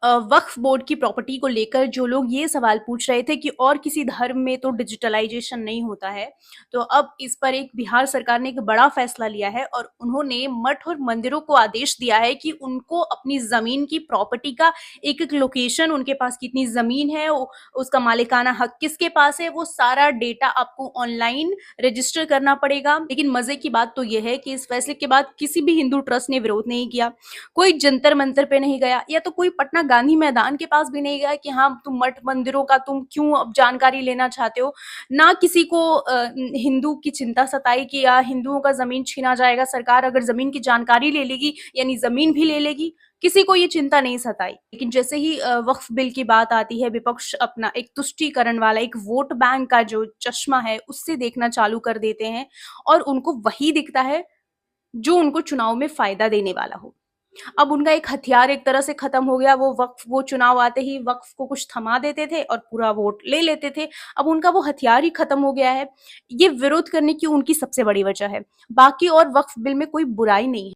वक्फ board की property को लेकर जो लोग ये सवाल पूछ रहे थे कि और किसी धर्म में तो डिजिटलाइजेशन नहीं होता है, तो अब इस पर एक बिहार सरकार ने एक बड़ा फैसला लिया है और उन्होंने मठ और मंदिरों को आदेश दिया है कि उनको अपनी जमीन की प्रॉपर्टी का एक-एक लोकेशन, उनके पास कितनी जमीन है, उसका मालिकाना हक किसके पास है, वो सारा डेटा आपको ऑनलाइन रजिस्टर करना पड़ेगा। लेकिन मजे की बात तो ये है कि इस फैसले के बाद किसी भी हिंदू ट्रस्ट ने विरोध नहीं किया, कोई जंतर मंतर पे नहीं गया या तो कोई पटना गांधी मैदान के पास भी नहीं गया कि हाँ तुम मठ मंदिरों का तुम क्यों अब जानकारी लेना चाहते हो। ना किसी को हिंदू की चिंता सताई कि या हिंदुओं का जमीन छीना जाएगा, सरकार अगर जमीन की जानकारी ले लेगी यानी जमीन भी ले लेगी, किसी को ये चिंता नहीं सताई। लेकिन जैसे ही वक्फ बिल की बात आती है, विपक्ष अपना एक तुष्टीकरण वाला एक वोट बैंक का जो चश्मा है उससे देखना चालू कर देते हैं और उनको वही दिखता है जो उनको चुनाव में फायदा देने वाला हो। अब उनका एक हथियार एक तरह से खत्म हो गया। वो चुनाव आते ही वक्फ को कुछ थमा देते थे और पूरा वोट ले लेते थे। अब उनका वो हथियार ही खत्म हो गया है। ये विरोध करने की उनकी सबसे बड़ी वजह है। बाकी और वक्फ बिल में कोई बुराई नहीं है।